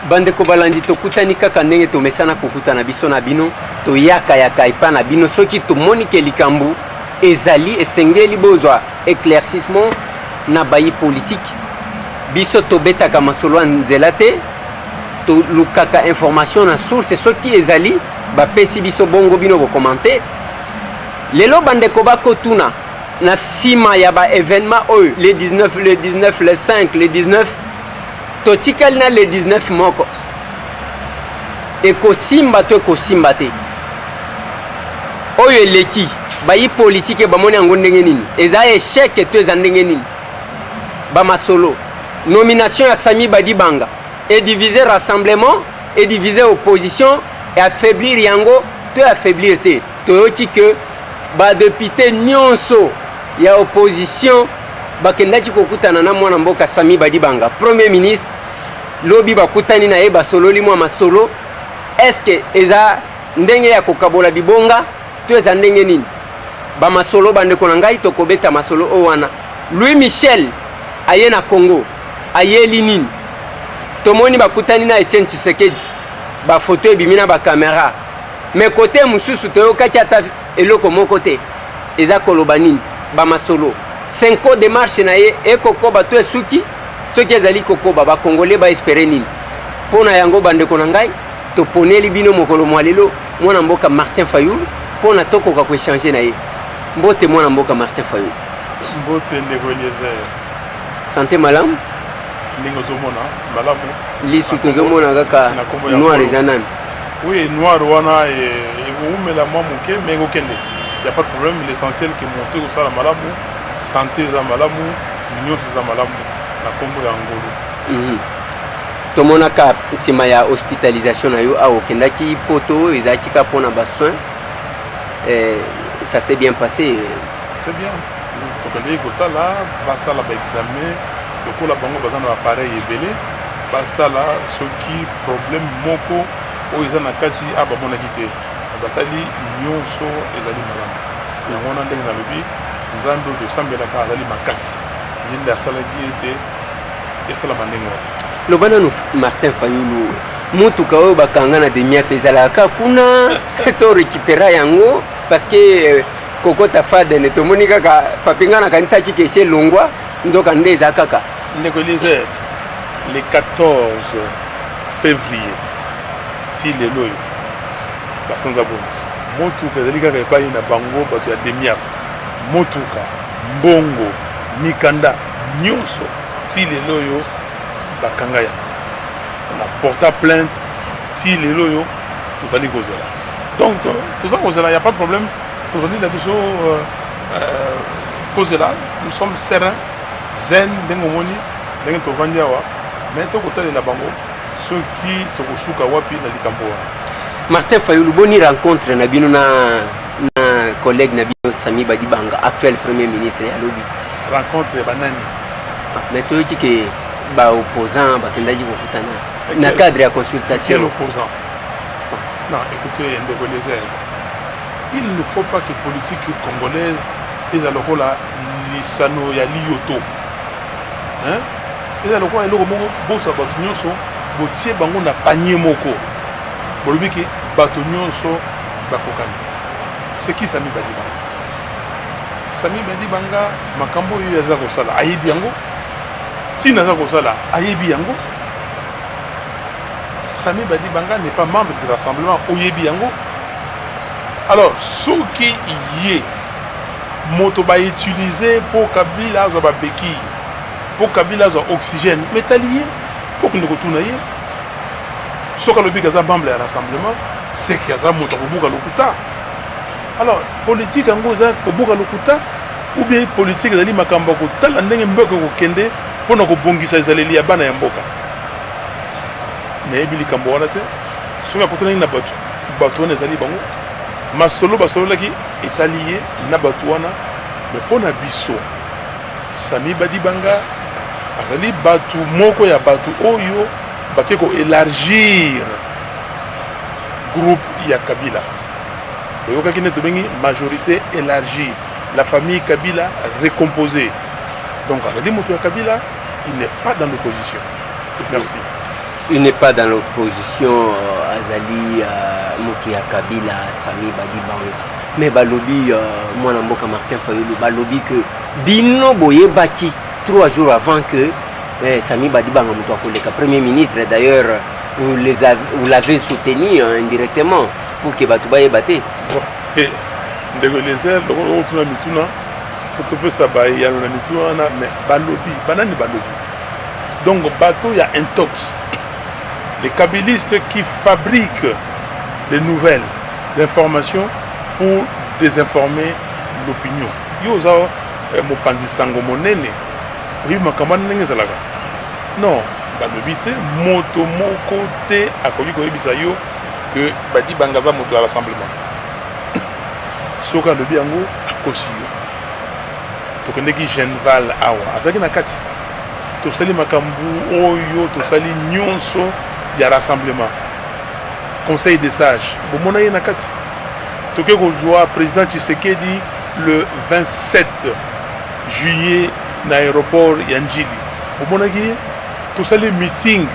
bande ko balandi to kutani kaka ndenge to mesana kokutana biso na bino to yaka ipa na bino soki to monike likambu ezali esengeli bozwa éclaircissement na bayi politique biso to betaka masolo nzela te to lukaka information na source soki ezali ba pesi biso bongo bino ko commenter lelo bande ko bakotuna na sima ya ba événement le 19 le 5 le 19 totikali na le 19 moko ekosimba to ekosimba te oyo eleki bayi politique bamoni yango ndenge nini eza échec to eza ndenge nini bamasolo nomination ya Sami Badibanga et diviser rassemblement et diviser opposition et affaiblir yango to affaiblir te toyoki que ba député nyonso ya opposition bakendaki kokutana na mwana mboka Sami Badibanga premier ministre lobi bakutani na ye basololi mwa masolo est-ce que eza ndenge ya kokabola bibonga to eza ndenge nini ba masolo bande ko ngai to kobeta masolo o wana Louis Michel aye na Congo ayeli nini tomoni bakutani na Etienne Tshisekedi ba photo ebimina ba caméra mais côté mususu to kati ata eloko moko te eza koloba nini ba masolo 5 ans de marche na ye ekokoba to esuki soki ezali kokoba ba congolais ba espérer nini pona yango bande ko ngai to poneli bino mokolo mwalelo mwana mboka Martin Fayulu pona tokoka ko échanger na ye mbote mwana mboka Martin Fayulu mbote ndeko Eliezer santé malam ndingo zomona malamu lisu tozomona kaka noir ezanan oui noir wana et umela mwa muke mais okende y a pas de problème l'essentiel que monter au sala malamu santé za malamu nyonso za malamu na kombo ya ngolo tomona ka sima ya hospitalisation na yo awo kendaki poto ezaki ka pona ba soin ça s'est bien passé très bien tokende kotala basala ba examen lokola bango baza na appareil ebele basala soki problème moko oyo eza na kati bamonaki te batali nyonso ezali malamu yango wana ndenge nalobi nzambe oyo tosambelaka azali makasi ye nde asalaki ete esalama ndenge wana lobana no Martin Fayulu mutuka oyo bakanga na demi-heure ezalaka kuna to récupérer yango parce que kokota fadene tomoni kaka papinga na kanisa kikeshe longwa nzoka nde eza kaka ndeko Eliezer le 14 février ti lelo oyo basanza bono motuka ezali kaka epai na bango bato ya demi-heure motuka mbongo mikanda nyonso ti lelo oyo bakanga ya na porta plainte ti lelo oyo tozali kozela donc toza kozela y a pas de problème tozali na biso kozela nous sommes sereins zen ndenge omoni ndenge tovandi awa mais tokotalela bango soki tokosuka wapi na likambo wana Martin Fayulu boni rencontre na bino na collègue na bino Sami Badibanga actuel premier ministre ya lobi rencontre ya banani mais toyoki ke ba opposant bakendaki kokutana na cadre ya consultation l'opposant non écoutez ndeko Eliezer il ne faut pas que politique congolaise eza lokola lisano ya liyoto eza lokola eloko moko bosa bato nyonso botie bango na panier moko bolobi ke bato nyonso bakokani c'est qui Sami Badibanga Sami Badibanga makambo oyo aza kosala ayebi yango ntina aza kosala ayebi yango Sami Badibanga n'est pas membre du rassemblement oyebi yango alors soki ye moto ba utiliser pour Kabila azwa babeki pour Kabila azwa oxygène métallier pour que ndeko tuna ye soka lobi kaza membre ya rassemblement c'est que aza moto kobuka lokuta alors politique yango eza kobuka lokuta ou bien politique ezali makambo kotala ndenge mboka kokende mpona kobongisa ezaleli ya bana ya mboka nayebi likambo wana te soki akotanaki na bato wana ezali bango masolo basololaki etali ye na bato wana me mpona biso Sami Badibanga azali bato moko ya bato oyo bake koélargir groupe ya Kabila oyokaki nde tobengi majorité élargie la famille Kabila recomposée donc azali moto ya Kabila il n'est pas dans l'opposition merci il n'est pas dans l'opposition Azali Moukia Kabila Sami Badi Banga mais balobi moi Mboka Martin Fayulu balobi que bino boye baki 3 jours avant que Sami Badi Banga Moutoua Koleka premier ministre d'ailleurs vous l'avez soutenu indirectement pour que Batouba ait battu. Ndegolese lokolo tuna mituna faut peu ça ba ya na mituna mais balobi banani balobi donc bateau il y a un tox les kabylistes qui fabriquent des nouvelles d'informations pour désinformer l'opinion yo za mo panzi sango monene oui makamana ndenge zalaka non balobi te moto moko te akoki koyebisa yo que Badi Bangaza moto à l'Assemblement soka lobi yango akosi yo tokendeki Genval awa azalaki na kati tosali makambu oyo tosali nyonso ya rassemblement conseil des sages bomona ye na kati toke kozwa président Tshisekedi le 27 juillet na aéroport ya Njili bomonaki tosali meeting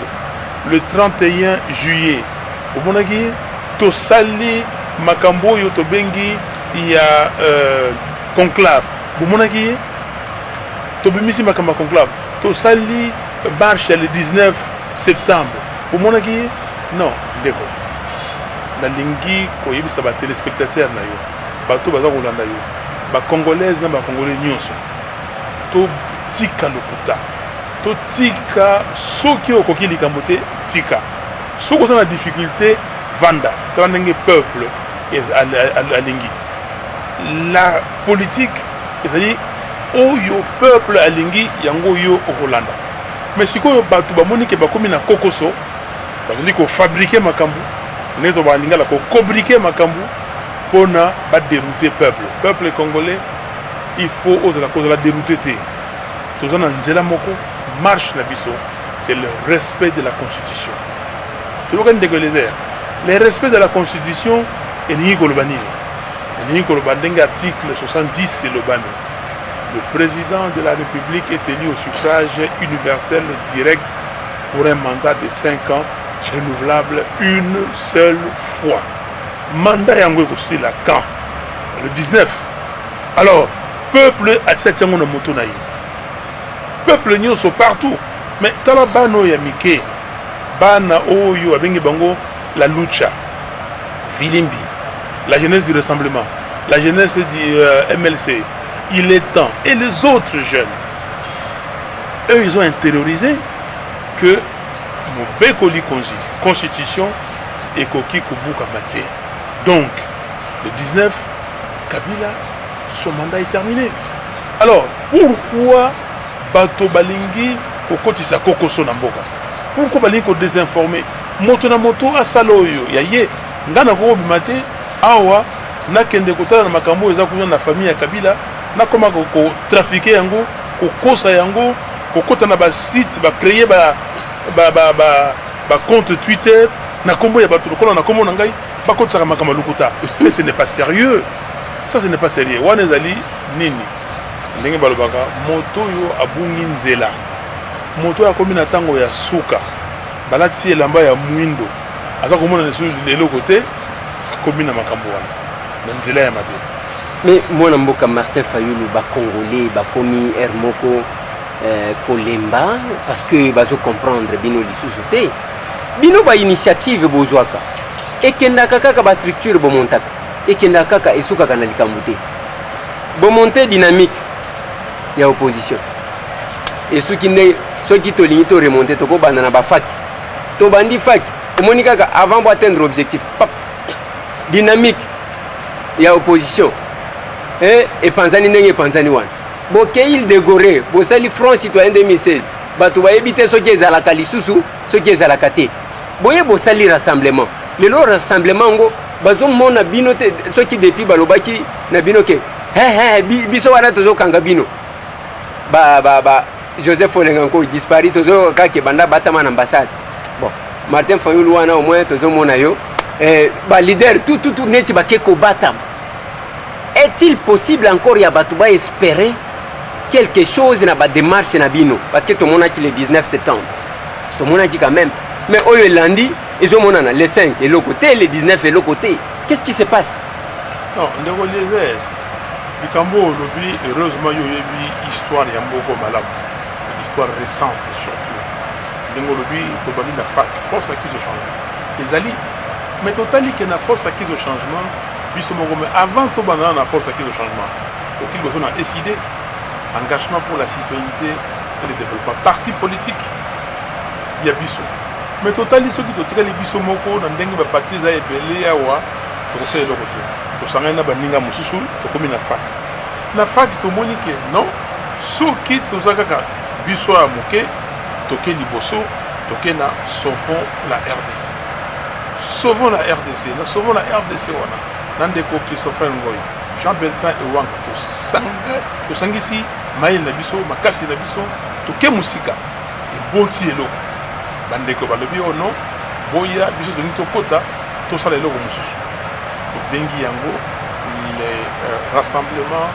le 31 juillet bomonaki tosali makambo oyo tobengi ya conclave bomonaki tobimisi makambo conclave tosali marche le 19 septembre bomonaki non ndeko nalingi koyebisa ba téléspectateurs na yo bato baza kolanda yo ba congolaise na ba congolais nyonso to tika lokuta to tika soki okoki likambo te tika soko za na difficulté vanda tala ndenge peuple alingi la politique ezali oyo peuple alingi yango yo okolanda mais sikoyo bato bamoni ke bakomi na kokoso bazali kofabrike makambo neto balingala kokobrike makambo pona ba dérouter peuple congolais il faut oser la cause la dérouter te tozana nzela moko marche na biso c'est le respect de la constitution toyoka ndegoleza le respect de la constitution elingi koloba nini elingi koloba ndenge article 70 elobani le président de la République est élu au suffrage universel direct pour un mandat de 5 ans renouvelable une seule fois. Mandat yango ekosila quand le 19. Alors peuple a cette yango na moto na ye. Peuple nyonso partout. Mais tala bano ya mike bana oyo abengi bango la lucha Filimbi, la jeunesse du rassemblement, la jeunesse du MLC, il est temps. Et les autres jeunes, eux, ils ont intériorisé que Mobekoli Konzi, Constitution et Koki Kubuka Mate. Donc, le 19, Kabila, son mandat est terminé. Alors, pourquoi Bato Balingi Okotisa Kokoso Namboka? Pourquoi Balingi désinformé? Moto na moto asaloyo yaye ngana ko bimate awa nakende kotala na makambo eza kunya na famille ya Kabila na koma ko trafiquer yango ko kosa yango ko kota na ba site ba créer ba compte Twitter na kombo ya bato ko na kombo na ngai ba kota makambo lukuta. Mais ce n'est pas sérieux. Ça ce n'est pas sérieux. Wana ezali nini ndenge balobaka moto yo abungi nzela moto ya komi na tango ya suka balati elamba ya mwindo aza komona leso lelo côté akomi na makambo wana na nzela ya mabe. Mais mwana mboka Martin Fayulu ba congolais ba komi Hermoko kolemba parce que bazo comprendre bino lisusu te bino ba initiative bozwaka ekendaka kaka ba structure bomontaka ekendaka kaka esuka kana likambo te bomonter dynamique ya opposition esuki nde soki tolingi to remonter toko banda na ba fac to bandi fac omoni kaka avant pour atteindre objectif pap dynamique ya opposition et panzani ndenge panzani wana bokeil de Gorée bosali front citoyen 2016 bato bayebite soki ezalaka lisusu soki ezalaka te boye bosali rassemblement lelo rassemblement ngo bazomona bino te soki depuis balobaki na bino ke biso wana tozokanga bino ba Joseph Olenganko dispari tozo kake banda batama na ambassade. Bon, Martin Fayulu wana au moins tozo mona yo ba leader tout neti ba keko batam. Est-il possible encore ya batuba espérer quelque chose na ba démarche na bino parce que tout le monde a dit le 19 septembre. Tout le monde a dit quand même Mais Oyo et Landi, ils ont monana les 5 et l'autre côté, les 19 et l'autre côté. Qu'est-ce qui se passe? Non, ndeko les Bikambo lobby, heureusement, il y a une histoire Yamboko Malam, une histoire récente surtout. Ndeko lobby, Tobani la force acquise au changement. Les alliés, mais totalement qu'il y a une force acquise au changement, mais avant Tobana la force acquise au changement, donc il faut décider engagement pour la citoyenneté et le développement. Parti politique, il y a Bissot. Mais totalement ceux qui ont tiré les Bissot Moko, dans le parti Zaye Belé, Awa, tout ça est le côté. Tosangana baninga mususu tokomi na fac. Na fac tomoni ke non soki tozakaka biso ya moke toke liboso toke na sauvons la RDC. Sauvons la RDC. Na sauvons la RDC wana. Nandeko Christopher Ngoy, Jean Bertrand Ewanga tosangisi mail na biso makasi na biso toke musika eboti eloko. Bandeko balobi o non boya biso toni tokota tosala eloko mususu. Bengi Yango, les rassemblements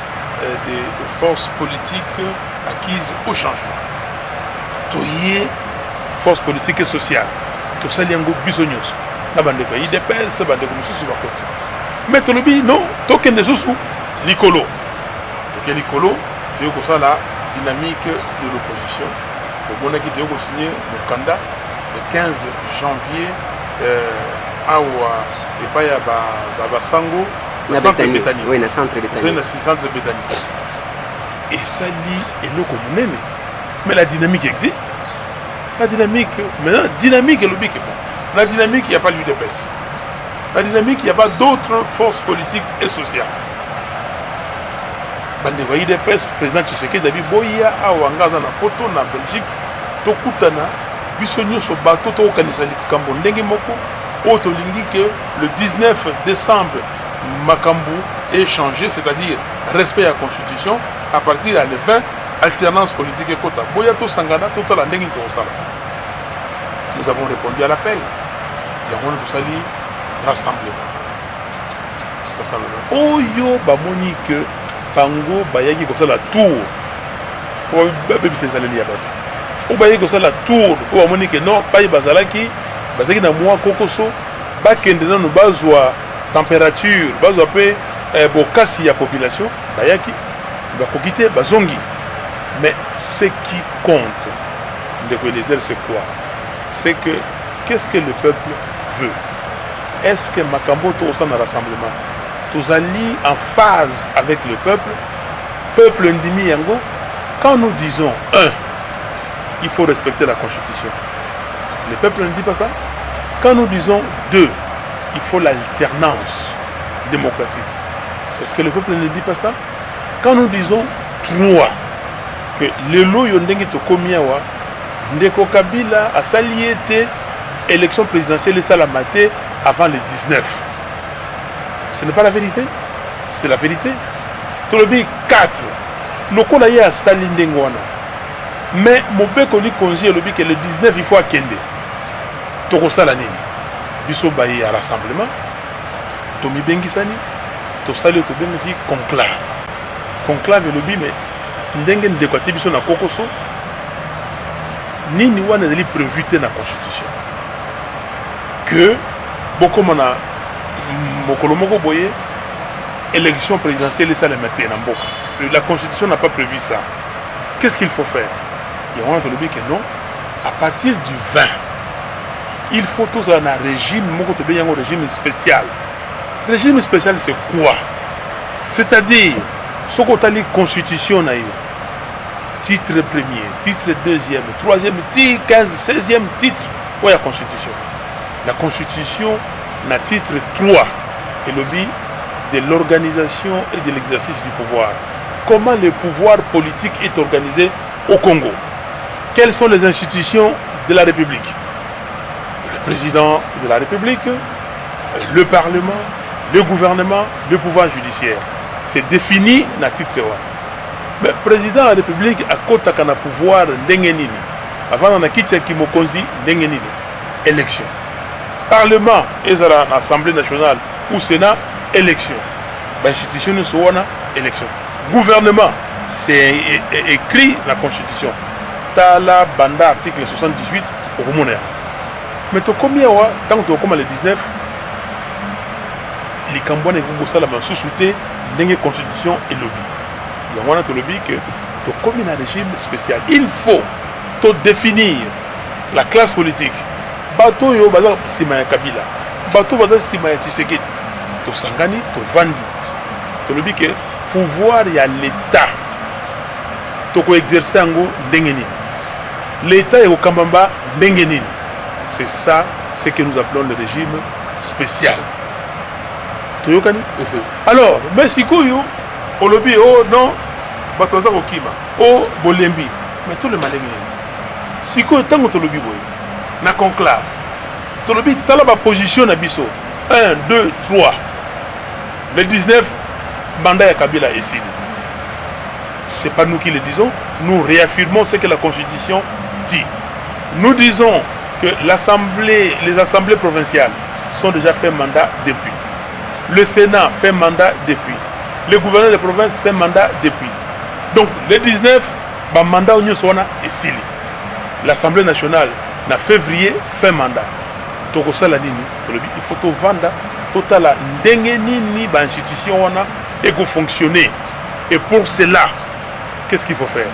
des forces politiques acquises au changement. Toye forces politiques et sociales. To saliango bisognos. Na bande ko IDPS, bande ko mususu bakoto. Mais tolobi non, token des sous likolo. Donc likolo, c'est comme ça la dynamique de l'opposition. Au moment qui doit signer le candidat le 15 janvier et pas ya Sango, le centre Béthanie. Oui, le centre Béthanie. C'est le centre Béthanie. Et ça lit et le commun. Mais la dynamique existe. La dynamique, maintenant, dynamique est le bic. La dynamique, il n'y a pas l'UDPS. La dynamique, il n'y a pas d'autres forces politiques et sociales. Bandeva UDPS, président Tshisekedi Dabi Boya, Awangaza na Poto, na Belgique, Tokutana, Bissonio so bateau, Tokanisa Likambo, Ndenge Moko. Autre lingi que le 19 décembre, Makambu est changé, c'est-à-dire respect à la Constitution, à partir de le 20, alternance politique et quota. Boyato Sangana, total en dengue nous avons répondu à l'appel. Il y a un sali rassemblement. Oyo Bamonique, Pango, Bayaki, comme ça la tour. Pour c'est ça le liabato. Ou Bayaki, comme ça la tour. Pour Bamonique, non, pas Bazalaki. Bazaki na mwa kokoso bakende na no bazwa température bazwa pe bokasi ya population bayaki bakokite bazongi. Mais ce qui compte de Guélézer, c'est quoi? C'est que qu'est-ce que le peuple veut? Est-ce que Makambo tosa na rassemblement tozali en phase avec le peuple ndimi yango? Quand nous disons il faut respecter la constitution, le peuple ne dit pas ça. Quand nous disons 2, il faut l'alternance démocratique. Est-ce que le peuple ne dit pas ça? Quand nous disons 3, que l'élo yondengi to komiawa, Ndeko Kabila a saliété élection présidentielle et salamate avant le 19. Ce n'est pas la vérité? C'est la vérité. Tolobi 4. Lokola ya salindengwana. Mais Mobeko li konji lobi que le 19 il faut akende. Tokosala nini? Biso baye à rassemblement. Tomi bengisani. To sali to bengi conclave. Conclave lobi mais ndenge ndekwati biso na kokoso. Nini wana zali prévu na constitution. Que beaucoup mana mokolo moko boye élection présidentielle et ça le matin na mboka. La constitution n'a pas prévu ça. Qu'est-ce qu'il faut faire? Il y a un autre lobby que non. À partir du 20, il faut tous un régime, un régime spécial. Régime spécial, c'est quoi? C'est-à-dire, ce qu'on a dit constitution, titre premier, titre deuxième, troisième, titre 15, 16e titre. Où est la constitution? La constitution n'a titre 3, et le but de l'organisation et de l'exercice du pouvoir. Comment le pouvoir politique est organisé au Congo? Quelles sont les institutions de la République? Le président de la République, le Parlement, le gouvernement, le pouvoir judiciaire. C'est défini dans le titre 1. Mais le président de la République a côté qu'un pouvoir d'engenini. Avant, on a quitté Kimokonzi d'engenini. Élection. Parlement, et l'Assemblée nationale ou Sénat, élection. L'institution de Sowana, élection. Gouvernement, c'est écrit dans la Constitution. Tala Banda, article 78, au Roumounéa. Mais tu combien tant que tu comme le 19 les Cambouans et Google la sous-souté d'une constitution et lobby. Il y a un lobby que tu comme un régime spécial. Il faut te définir la classe politique. Bateau yo bazar sima ya Kabila. Bateau bazar sima ya Tshisekedi. To sangani, to vandi. To lobby que pouvoir ya l'État. To ko exercer ango ndengeni. L'État est au Kambamba ndengeni. C'est ça ce que nous appelons le régime spécial. Toyokani? Alors, mais si koyo au lobby oh non, bateau za okima. Oh bolembi. Mais tout le malengeni. Si koyo tango to lobby boy. Na conclave. To lobby tala ba position na biso. 1 2 3. Le 19 mandat ya Kabila est signé. C'est pas nous qui le disons, nous réaffirmons ce que la Constitution dit. Nous disons que les assemblées provinciales sont déjà fait mandat depuis. Le Sénat fait mandat depuis. Le gouverneur de province fait mandat depuis. Donc le 19, le mandat est signé. L'Assemblée nationale, en février, fait mandat. Donc il faut tout vendre, tout la ndengeni ba institution et que fonctionner. Et pour cela, qu'est-ce qu'il faut faire?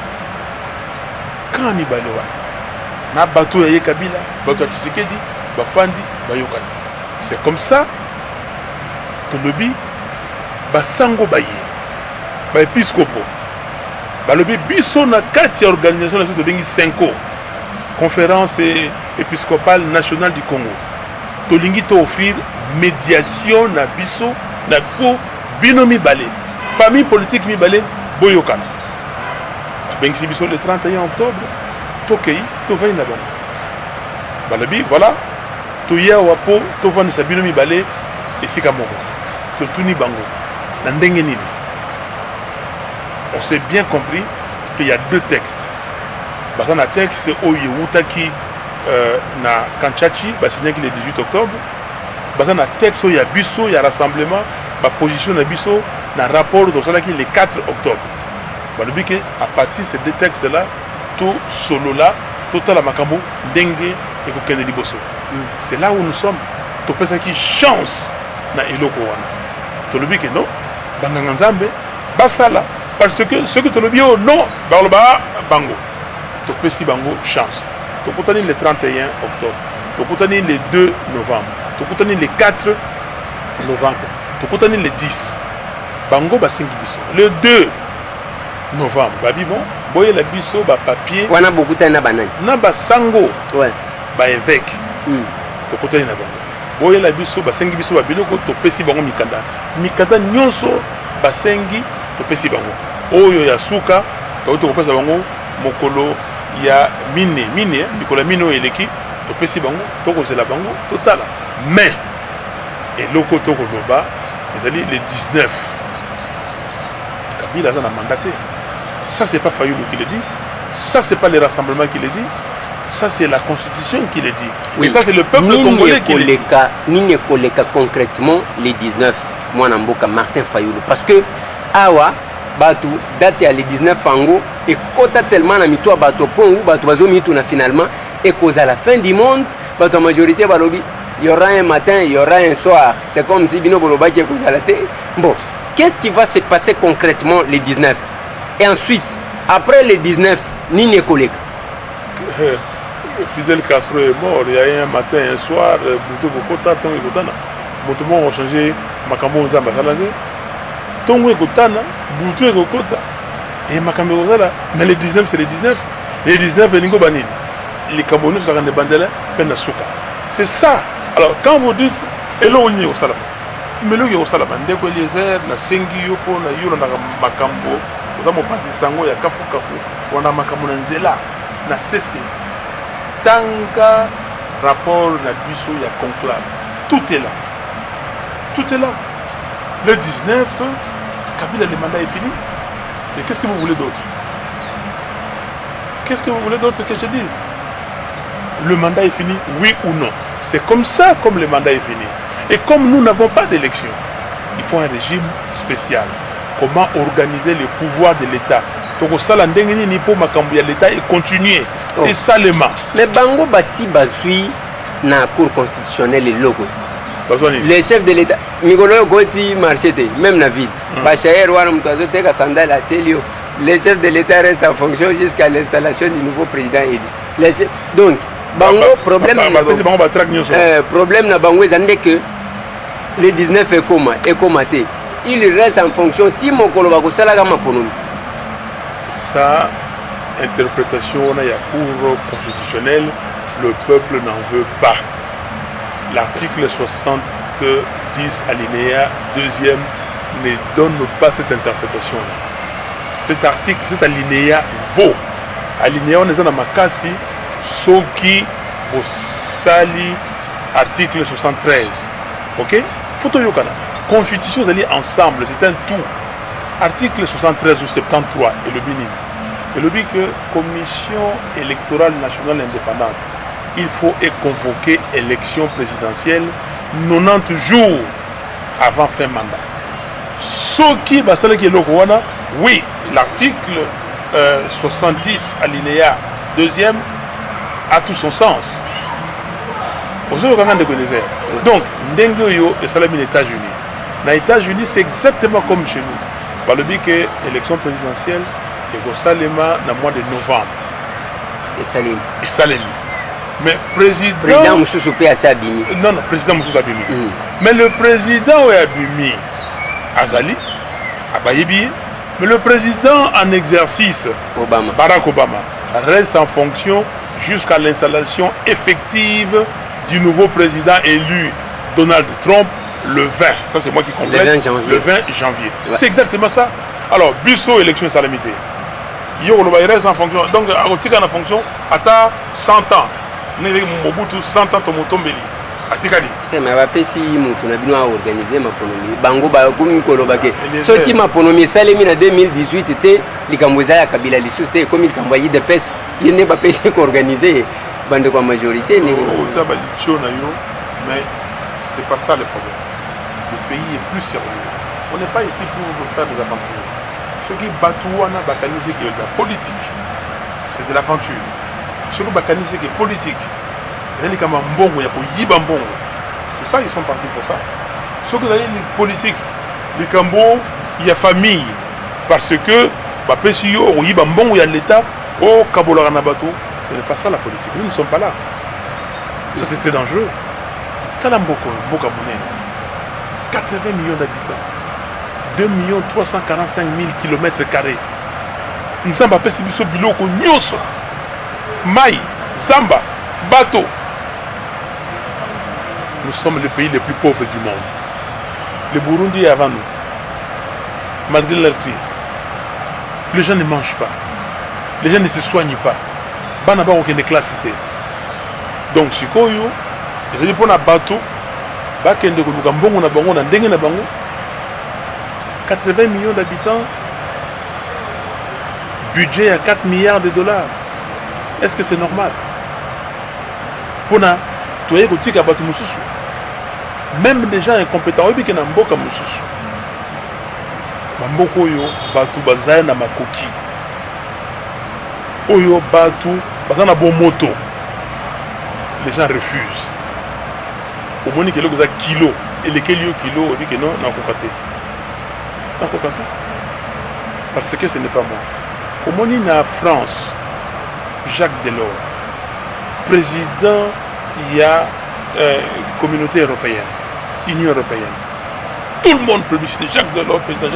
Quand on y va, na bateau ya Kabila, bateau ya Tshisekedi, bafandi, bayokani. C'est comme ça, to lobby, basango baye, ba épiscopo, ba lobby biso na 4 organisation la de bengi 5 conférence épiscopale nationale du Congo. To lingi to offrir médiation na biso na po binomi balé, famille politique mi balé, boyokana. Bengi biso le 31 octobre. Tokei, to va na bango. Balabi, voilà. To ya wapo, to va ni sabino mi balé et sika moko. To tuni bango. Na ndenge nini. On s'est bien compris qu'il y a 2 textes. Bazana texte c'est Oye Wutaki na Kanchachi, signé le 18 octobre. Bazana texte il y a biso, il y a rassemblement, ba position na biso na rapport de cela qui le 4 octobre. Balabi que à partir de ces 2 textes là tout solo là, tout la makambo, dengue et kokende liboso. C'est là où nous sommes. Tu fais ça qui chance na eloko wana. Tu le dis que non, banganga nzambe, basala parce que ce que tu le dis oh non, balba bango. Tu fais si bango chance. Tu peux tenir le 31 octobre. Tu peux tenir le 2 novembre. Tu peux tenir le 4 novembre. Tu peux tenir le 10. Bango basingi biso. Le 2 novembre, babi bon, boye la biso ba papier. Wana bokuta na banani. Na ba sango. Ouais. Ba évêque. To kota na bango. Boye la biso ba sengi biso ba biloko to pesi bango mikanda. Mikanda nyonso ba sengi to pesi bango. Oyo ya suka to pesa bango mokolo ya mine mikolo mino eleki to pesi bango to ko zela bango totala. Mais eloko to ko loba ezali le 19. Kabila a mandaté. Ça, c'est pas Fayoulou qui le dit. Ça, c'est pas les rassemblements qui le dit. Ça, c'est la Constitution qui le dit. Oui. Et ça, c'est le peuple congolais qui le dit. Nini koleka concrètement les 19 mois Namboka Martin Fayoulou. Parce que, awa, batu, date ya les 19 pango, et kota tellement na mito bato pon ou bato bazo mito na finalement, et cause à la fin du monde, bato majorité balobi, il y aura un matin, il y aura un soir. C'est comme si Bino Boloba qui est cause à la tête. Bon, qu'est-ce qui va se passer concrètement les 19? Et ensuite, après les 19, Nini Koleka. Fidel Castro est mort, il y a eu un matin, un soir, Bouto Bokota, Tongo Ekotana. Bouto ont changé Makambo Nzamba Salazé. Tongo Ekotana, Bouto Ekokota. Et Makambo Nzala. Mais les 19, c'est les 19. Les 19, Ningo Banini. Les Camerounais sont des bandela, Penasuka. C'est ça. Alors, quand vous dites, Elo Oni au Salama. Mais le au Salama, Ndeko Eliezer, na Sengi Yoko, na Yuro, na Makambo. Nous avons parti sango ya kafu kafu on a makamuna nzela na cessé tanga rapport na biso ya conclave tout est là le 19 Kabila le mandat est fini et qu'est-ce que vous voulez d'autre que je dise le mandat est fini oui ou non c'est comme ça comme le mandat est fini et comme nous n'avons pas d'élection il faut un régime spécial. Comment organiser le pouvoir de l'État. Donc ça la ndengeni ni pour makambu ya l'État et continuer et salement. Mais bango basi basui na cour constitutionnelle eloko les chefs de l'état mikolo oyo koti marché te même na ville bachayer wana moto azoteka sandale atieli yo les chefs de l'état restent en fonction jusqu'à l'installation du nouveau président élu donc bango problème na bango eza nde que le 19 ekoma te il reste en fonction ti mokolo bakosalaka maponomi sa interprétation on a ya cour constitutionnelle le peuple n'en veut pas. L'article 70 alinéa 2e ne donne pas cette interprétation-là. Cet article, cet alinéa vaut. Alinéa, on est dans Makasi, Soki, Bosali, article 73. Ok? Photo Yokana. Constitution, vous allez ensemble, c'est un tout. Article 73 ou 73, et le Bénin. Et le dit que Commission électorale nationale indépendante, il faut convoquer élection présidentielle 90 jours avant fin mandat. Ce qui va se oui, l'article 70 alinéa 2e a tout son sens. Donc, Ndengoyo et Salam les États-Unis. Dans les États-Unis, c'est exactement comme chez nous. Par le dit que l'élection présidentielle est au Salema dans le mois de novembre. Et Salim. Mais président Moussou P.A.C. Abimi. Non, président Moussou Abimi. Mais le président Abimi, Azali, Abayebi, mais le président en exercice, Barack Obama, reste en fonction jusqu'à l'installation effective du nouveau président élu, Donald Trump, le 20. Ça, c'est moi qui complète. Le 20 janvier. Ouais. C'est exactement ça. Alors, Bissot, élection et salamité. Il reste en fonction. Donc, en fonction, à 100 ans. Mobutu 100 ans tomotombeli atikali mais bapesi mutu na bino a organiser maponomi bango ba komi koloba ke soki maponomi salemi na 2018 te likambo ya Kabila lisusu te comme likambo yi de pes yene bapesi ko organiser bande kwa majorité ni ça ba licho na yo mais c'est pas ça le problème. Le pays est plus sérieux. On n'est pas ici pour faire des aventures. Ce qui batouana bakaniser que la politique c'est de l'aventure. Ce que Bakanisé qui est politique, c'est ça, ils sont partis pour ça. Ce que vous avez les politiques, les Cambo, il y a famille. Parce que, il y a l'État, au Kaboloranabato, ce n'est pas ça la politique. Nous ne sommes pas là. Ça, c'est très dangereux. Talamboko, 80 millions d'habitants, 2 345 000 km². Nous sommes pas si biloko nyoso. Maï, Zamba, Bateau. Nous sommes le pays le plus pauvre du monde. Le Burundi est avant nous. Malgré leur crise. Les gens ne mangent pas. Les gens ne se soignent pas. Banaba aucune classité. Donc, si vous avez un bateau, 80 millions d'habitants, budget à 4 milliards de dollars. Est-ce que c'est normal? Même des gens incompétents, ils sont mboka mususu. Mamboko yo batu bazaya na makoki. Oyo batu bazana bon moto. Les gens refusent. Au moins que les kilo et les kilo on dit que non, non kokate. Non kokate. Parce que ce n'est pas moi. Au moins na France. Jacques Delors, président, il y a communauté européenne, Union européenne. Tout le monde publicité, Jacques Delors, président.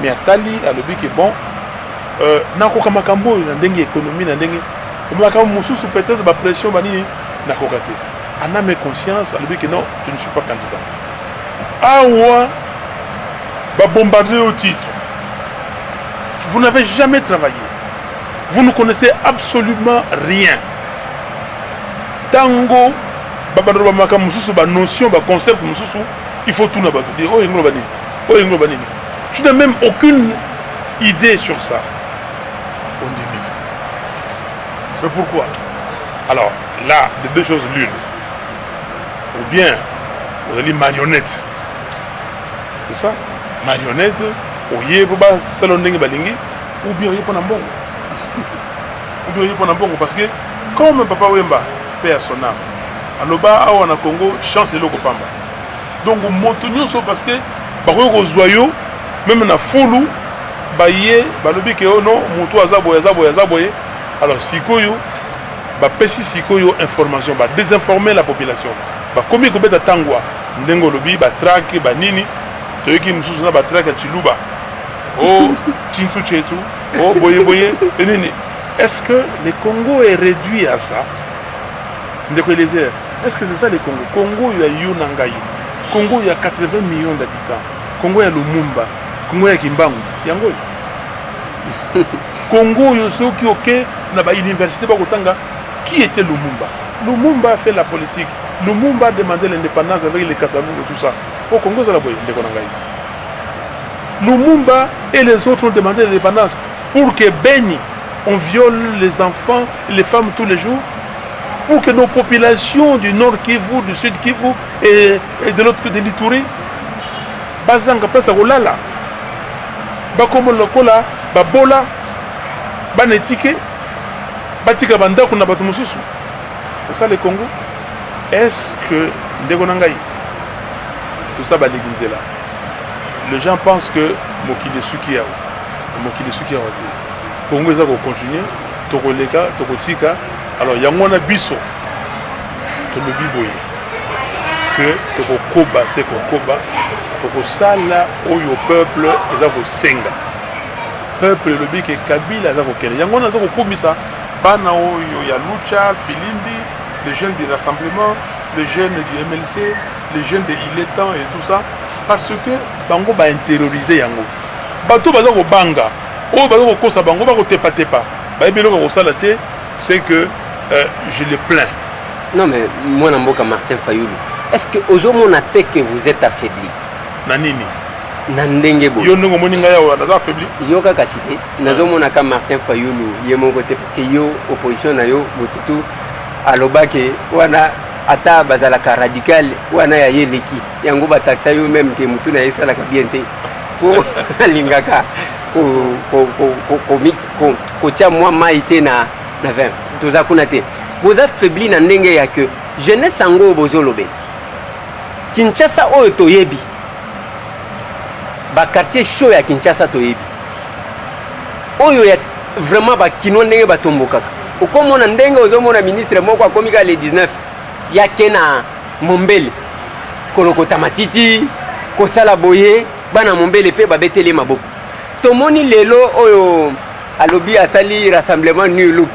Mais à Tali, à l'objet qui est bon, Nako Kamakambo, il y a une économie, peut-être la pression, Nako Kate. En âme et conscience, à l'objet que non, je ne suis pas candidat. Ah ouais, bombarder au titre. Vous n'avez jamais travaillé. Vous ne connaissez absolument rien. Tango, notion, concept, il faut tout dire. Tu n'as même aucune idée sur ça. On dit oui. Mais pourquoi? Alors, là, de deux choses l'une. Ou bien, vous allez marionnette. C'est ça? Marionnette, ou bien, parce que comme Papa Wemba paie à son âme, aloba awa na Congo chance eloko pamba donc moto nyonso parce que bakoki kozwa yo même na fulu baye balobi ke non moto azaboye alors sikoyo bapesi sikoyo information désinformer la population bakomi kobeta tangwa ndenge olobi batrake banini toyoki mosusu na batrake ya chiluba oh chintu chetu oh boye nini. Est-ce que le Congo est réduit à ça? Est-ce que c'est ça le Congo? Congo, il y a Yunangaï. Congo, il y a 80 millions d'habitants. Congo, il y a Lumumba. Congo, il y a Kimbangu. Yango. Congo, il y a ceux qui ont l'université. Qui était Lumumba? Lumumba a fait la politique. Lumumba a demandé l'indépendance avec les Kassavou et tout ça. Au Congo, c'est la boye. Lumumba et les autres ont demandé l'indépendance pour que Beni, on viole les enfants et les femmes tous les jours, pour que nos populations du nord Kivu, du sud Kivu et de l'autre côté de l'Ituri, bazanga pesa kolala, bakomo lokola, babola, banetike, batika bandako na bato mosusu. C'est ça le Congo. Est-ce que ndegonangai tout ça baliginzela? Les gens pensent que mokili suki yao, mokili suki yao. Congo eza ko continuer tokoleka tokotika alors yango na biso tolobi boye que tokokoba se kokoba tokosala oyo peuple eza kosenga peuple lobi ke Kabila eza kokele yango na eza kokomisa bana oyo ya Lucha Filimbi, les jeunes du rassemblement, les jeunes du MLC, les jeunes de Iletan et tout ça parce que bango ba intérioriser yango bato baza ko banga. Oh, c'est que je le plains. Non, mais moi, Martin Fayoulou, est-ce que aux hommes on a que vous êtes affaibli? Nanini. Nandengebo. Yo n'ongo moninga ya wa affaibli. Yo kaka cité. Nazo monaka Martin Fayoulou, yemo côté parce que yo opposition na yo mututu alobake wana ata bazalaka radical wana ya yeleki. Yango bataksa yo même que mutu na yesala ka bienté. Pour lingaka. Kotia moi maïté na 20 toza kuna te vous affaibli na ndenge ya que jeunesse sango bozolobe Kinshasa oyo toyebi ba quartier chaud ya Kinshasa toyebi oyo ya vraiment ba kino ndenge batombokaka okomona ndenge ozomona ministre moko akomika le 19 ya kena Mombele kolokota matiti kosala boye bana Mombele pe babetele maboko tomoni lelo oyo alobi asali rassemblement New Look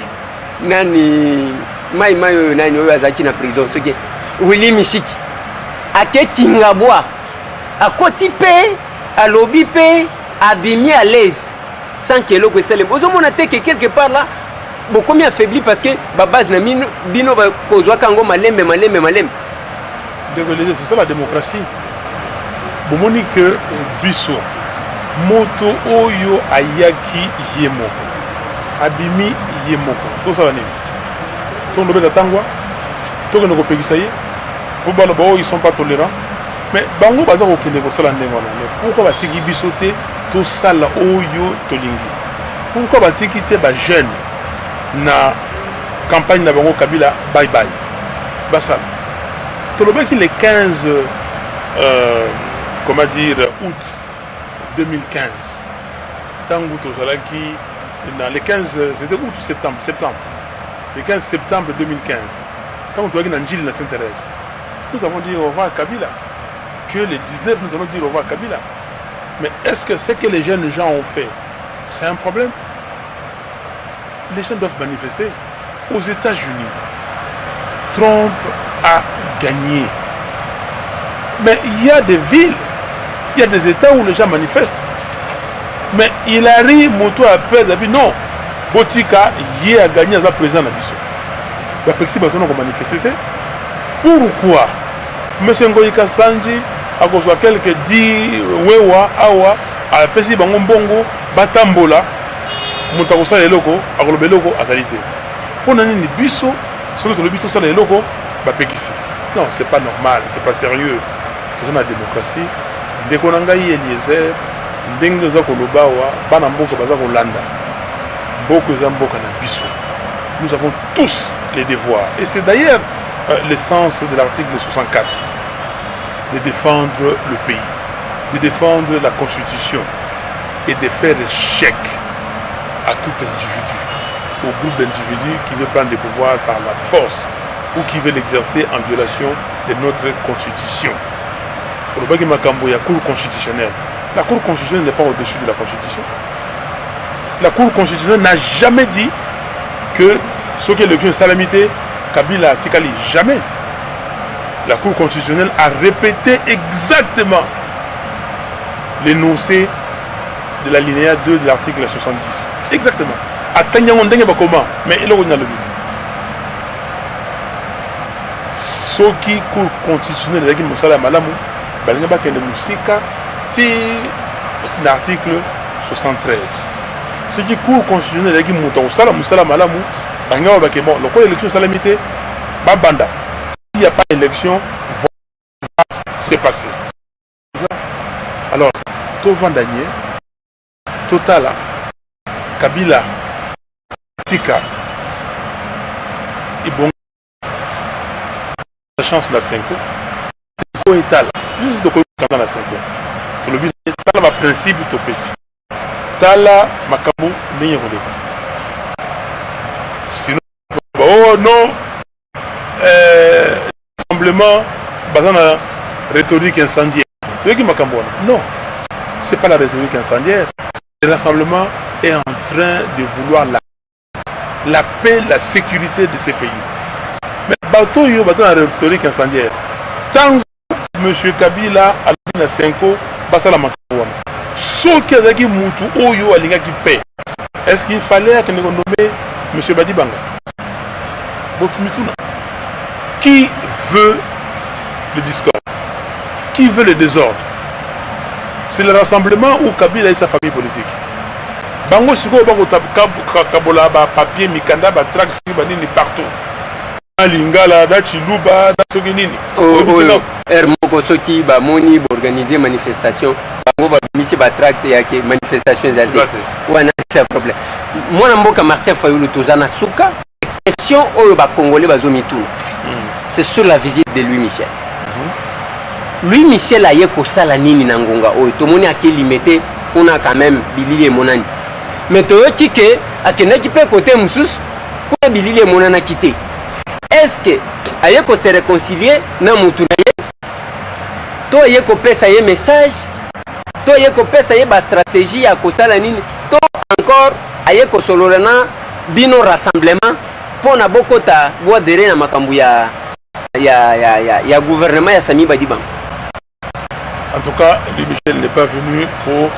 nani mai oyo nani oyo azaki na prison soki Willy Mishiki ake kingabwa akoti pe alobi pe abimi à l'aise sans que l'eau soit bozo mona te que quelque part là beaucoup mi affaibli parce que ba base na bino ba kozwa kango malembe c'est ça la démocratie bomoni que biso moto oyo ayaki yemoko abimi yemoko to ça nini to ndo beta tangwa to ko pekisa ye po balo ba ils sont pas tolérants mais bango baza ko kende ko sala ndengo na mais pourquoi batiki biso te to sala oyo tolingi pourquoi batiki te ba jeune na campagne na bango Kabila bye bye basala to lobeki le 15 comment dire août 2015 tango tozalaki dans les 15 c'était août septembre le 15 septembre 2015 tango tozalaki na Njili na Sainte-Thérèse nous avons dit au revoir à Kabila que le 19 nous allons dire au revoir à Kabila mais est-ce que ce que les jeunes gens ont fait c'est un problème? Les gens doivent manifester. Aux États-Unis Trump a gagné mais il y a des villes, il y a des États où les gens manifestent. Mais il arrive, moto après, il a dit non, Botika, il a gagné à sa président à Bissau. La Pexi Batono a manifesté. Pourquoi M. Ngoïka Sanji a besoin quelqu'un dit Wewa, Awa, a Pexi Bangombongo, Batambola, Montagosa et Loko, a Golobeloko, a Salité. On a dit Bissau, sur le Bissau, ça les locaux, Bapekisi. Non, c'est pas normal, c'est pas sérieux. C'est la démocratie. Dès qu'on a gagné Eliezer, ndenge za koloba wa bana mboka baza kolanda mboko za mboka na biso. Nous avons tous les devoirs et c'est d'ailleurs l'essence de l'article 64, de défendre le pays, de défendre la Constitution et de faire échec à tout individu, au groupe d'individus qui veut prendre le pouvoir par la force ou qui veut l'exercer en violation de notre Constitution. Pour le Bagui Makambo, il y a Cour constitutionnelle. La Cour constitutionnelle n'est pas au-dessus de la Constitution. La Cour constitutionnelle n'a jamais dit que ce qui est l'élection salamité, Kabila Tikali, jamais. La Cour constitutionnelle a répété exactement l'énoncé de l'alinéa 2 de l'article 70. Exactement. Mais il y a le ce qui Cour constitutionnelle de l'article 73. Ce qui Cour constitutionnelle de l'élection salamité, Babanda. S'il n'y a pas d'élection, c'est passé. Alors, Tovan Daniel, Totala, Kabila, Tika, et bon, la chance la 5 ans, c'est quoi est là? Juste de quoi dans la 5 ans. Pour le but, Tala va principe Topesi. Tala, Makamu, Neyerode. Sinon, oh non, rassemblement basé dans la rhétorique incendiaire. Non, c'est pas la rhétorique incendiaire. Le rassemblement est en train de vouloir la paix, la sécurité de ces pays. Mais bateau yo bateau dans la rhétorique incendiaire. Tant que M. Kabila a la 5 ans, basa la Makawana. Ce qui est Moutou Oyo a qui paix. Est-ce qu'il fallait que nous nommions M. Badibanga? Qui veut le discorde? Qui veut le désordre? C'est le rassemblement où Kabila et sa famille politique. Bango Siko Bango Kabola, papier, Mikanda, Trax, Banini partout. Lingala, Dachiluba, Datsoginini. Hermoko Soki, Moni, organiser manifestation. Bango Bamisi Batract et manifestation exaltée. Ouais, c'est un problème. Moi, Namboka Martin Fayoulou Tozana Souka, question au Congolais Bazomitou. C'est sur la visite de Louis Michel. Louis Michel a yeko sala nini nangonga oyo tomoni akeli mete on a quand même bilili monani mais toyoki ke akendaki pe côté mususu pour bilili monana kité est-ce que ayeko se réconcilier na mutu na ye to ayeko pesa ye message to ayeko pesa ye ba stratégie ya kosala nini to encore ayeko sololana bino rassemblement pona bokota boadere na makambu ya gouvernement ya Sami Badibanga. En tout cas, Louis Michel n'est pas venu pour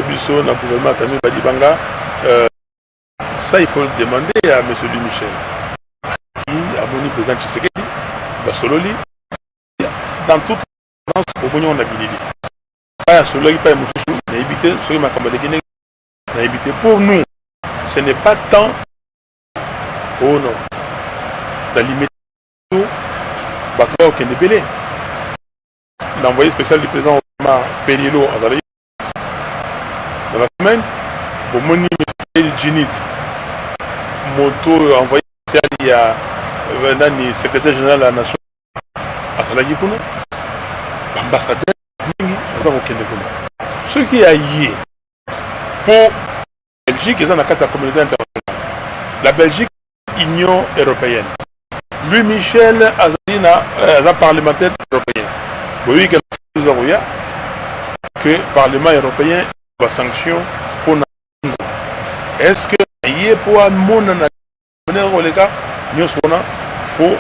le gouvernement Sami Badibanga. Ça, il faut le demander à M. Louis Michel. Qui a mon président Tshisekedi, Basololi, dans toute la France, au Bognon, on a bilili. Pas celui qui paye Moussou, on a évité, celui qui m'a commandé Guinée, on a évité. Pour nous, ce n'est pas tant, oh non, d'alimenter tout, Bakwa au Kendebele. L'envoyé spécial du président Omar Perielo à Zalaï. Dans la semaine, au Moni Djinit, Moto envoyé spécial il y a le secrétaire général de la nation à Zalaï Kouno, l'ambassadeur à Zalaï Kouno. Ce qui a lié pour la Belgique, ils ont la carte de la communauté internationale. La Belgique, Union européenne. Louis Michel Azalina, parlementaire européen. Oui, que le Parlement européen va sanction pour nous. Est-ce que il pour un monde dans les cas, nous sommes faux,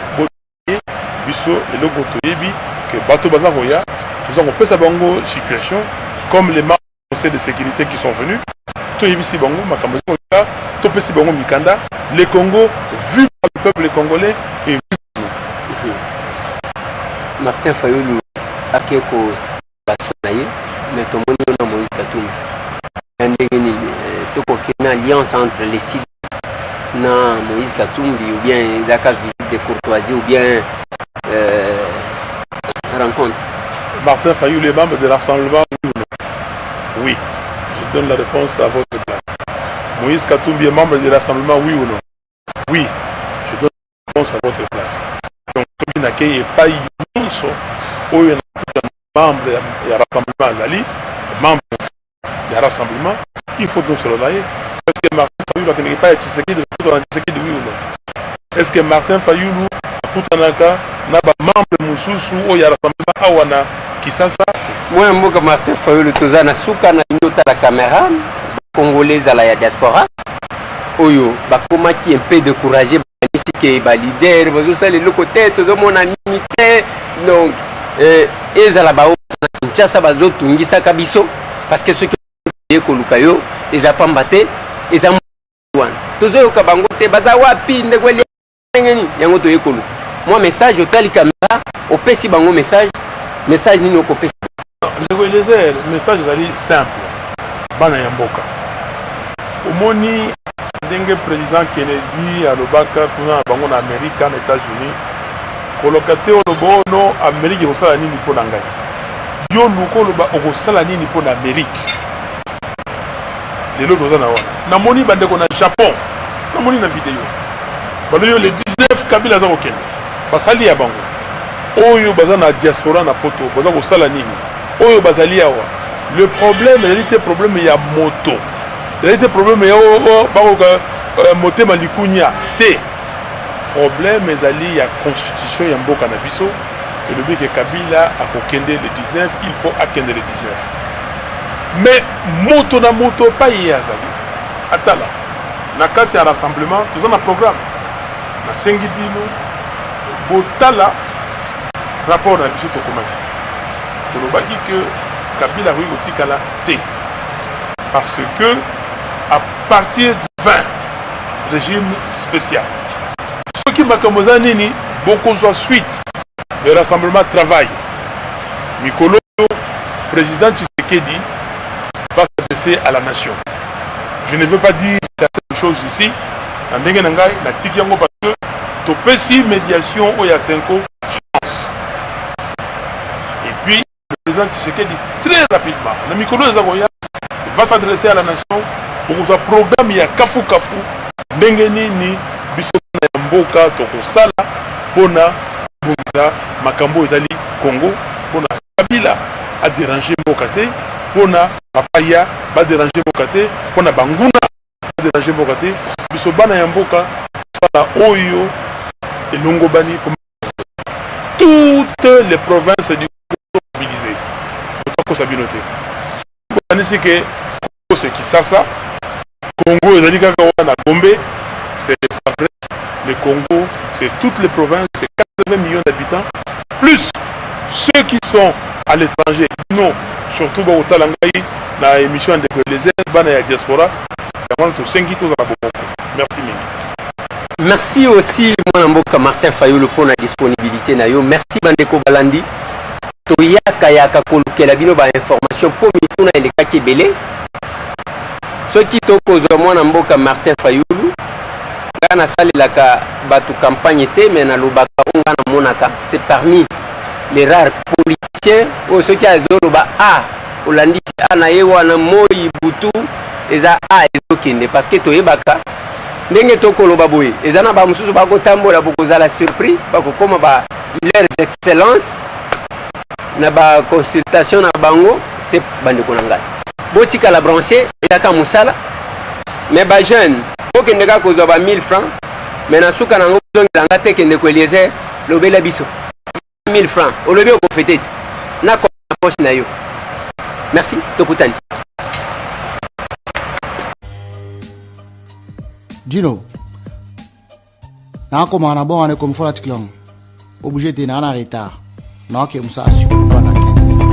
biso et le gotoyebi que bateau bazaroya, nous avons fait sa bango situation comme les membres du Conseil de sécurité qui sont venus. Tout ici bango, makambo tout petit bango mikanda, les Congo vu par le peuple congolais et vu par nous. Martin Fayoulou akeko batunaye mais tout le monde a Moïse Katumbi to confirmer alliance entre les sites na Moïse Katumbi ou bien Zaka visite de courtoisie ou bien rencontre. Martin Fayoulou les membres de l'Assemblée, oui. Je donne la réponse à votre place. Moïse Katumbi est membre de l'Assemblée, oui ou non? Oui. Je donne la réponse à votre place. Donc ke epai nyonso oyo membre ya rassemblement azali membre ya rassemblement il faut donc cela est est-ce que Martin Fayulu akendeki epai ya Tshisekedi oui ou non est-ce que Martin Fayulu akutanaka na bamembre mosusu oyo ya rassemblement awa na Kisasa? Moi mboka Martin Fayulu toza na suka na nyota la caméra congolaise à la diaspora oyo bakomaki un peu découragé ici que ba leader bazo sala le côté tozo mona unité donc ezala ba Kinshasa bazo tungisa kabiso parce que ceux qui koluka yo eza pambate eza mwana tozo yoka bango te baza wapi ndekweli ngeni yango to yekolu moi message otali caméra opesi bango message nini okopesa le message ezali simple bana ya mboka omoni ndenge président Kennedy alobaka kuna bango na Amérique na États-Unis koloka te olobo no Amérique ekosala nini mpo na ngai yo luko oloba okosala nini mpo na Amérique lelo toza na wana namoni bandeko na Japon namoni na video baloyo le 19 Kabila aza kokende basali ya bango oyo baza na diaspora na poto baza kosala nini oyo bazali awa le problème ezali problème ya moto ezali problème ya bakoka motema likunya te problème ezali ya constitution ya mboka na biso elobi ke Kabila akokende le 19 il faut akende le 19 mais moto na moto pa ye azali atala na kati ya rassemblement toza na programme na sengi bino botala rapport na biso tokomaki tolobaki que Kabila akoki kotikala te parce que à partir du 20 régime spécial ce qui makambo eza nini bokozwa suite de rassemblement travail mikolo président Tshisekedi va s'adresser à la nation. Je ne veux pas dire certaines choses ici na ndenge na ngai na tiki yango parce que topesi médiation oyo ya Senko chance. Et puis le président Tshisekedi très rapidement na mikolo ezakoya va s'adresser à la nation pour un programme ya kafu kafu ndenge nini biso na mboka tokosala pona bongisa makambo ezali Congo pona Kabila a dérangé mboka te pona papaya ba déranger mboka te pona banguna ba déranger mboka te biso bana ya mboka sala oyo elongo bani toutes les provinces du Congo mobilisées otako sabinote c'est que c'est Kisasa Congo ezali kaka wana Gombe c'est pas vrai le Congo c'est toutes les provinces c'est 80 millions d'habitants plus ceux qui sont à l'étranger non surtout ba otalangai na émission de les bana ya diaspora vraiment to 5 to za bongo merci mingi. Merci aussi mwana mboka Martin Fayulu pour la disponibilité na yo merci bandeko balandi toyaka yaka kolukela bino ba information po mituna elekaki belé ceux qui tokozwa mwana mboka Martin Fayulu ngana salelaka batu campagne te mais na lobaka ngana monaka c'est parmi les rares politiciens ou ceux qui azoloba a olandi ana yewa na moi butu eza a ezokende parce que toyebaka ndenge tokoloba boye ezana ba mususu bakotambola bokozala surpris bakokoma ba leurs excellences na ba consultation na bango c'est bandeko na ngai botika la brancher ezaka musala mais ba jeune okende ka kozwa ba 1000 francs mais na suka nango zonga te kende ko Eliezer lobela biso 1000 francs olobi ko peut-être na ko poche na yo merci tokutani. Dino na ko mana bon ane comme fola tiklong obligé de na retard na ke musa assurer pendant 15 minutes.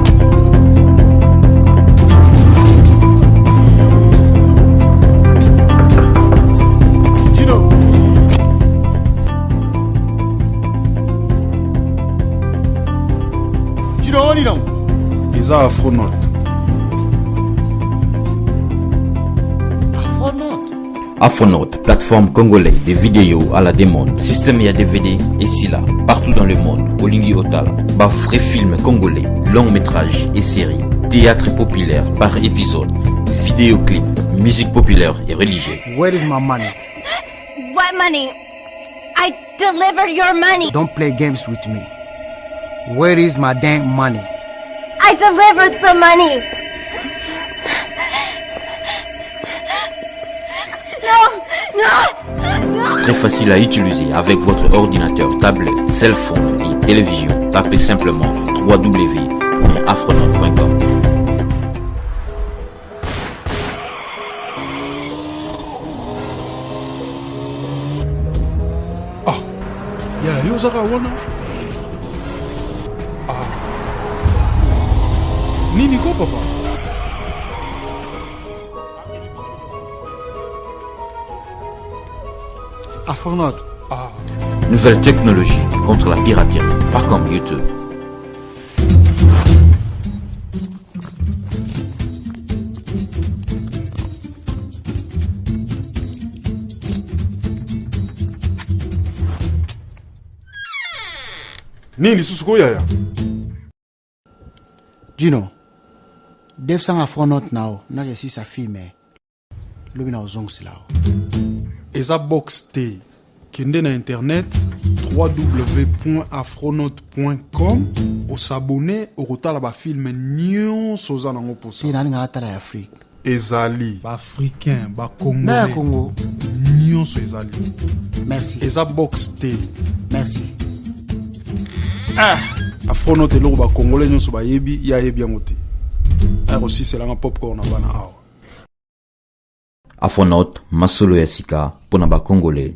Dino on y donc ils ont Afronote. Afronote, plateforme congolaise de vidéos à la demande, système et DVD et SILA, partout dans le monde, Olingi Otala, bas frais films congolais, longs métrages et séries, théâtre populaire par épisode, vidéoclips, musique populaire et religieuse. Where is my money? What money? I delivered your money. Don't play games with me. Where is my damn money? I delivered the money. No. Très facile à utiliser avec votre ordinateur, tablette, cell phone et télévision. Tapez simplement www.afronote.com. Ah, ya yozaka wana. Ah. Nini ko papa? Afronote. Ah. Nouvelle technologie contre la piraterie, pas comme YouTube. Nini susuko yaya? Gino, Dave sang Afronote now, na si sa filme. Lubina ozong silao. Eza box T. Kende na internet www.afronote.com ou s'abonner au retala ba film nyonso za nango posa. Si nani ngala tala ya Afrique. Ezali ba africain, ba Na congolais. Congo. Nyonso ezali. Merci. Eza box T. Merci. Afronote eloko ba congolais nyonso ba yebi ya yebi yango te. Ako si selanga popcorn na bana awa. Afronote, masolo ya sika, pona ba congolais,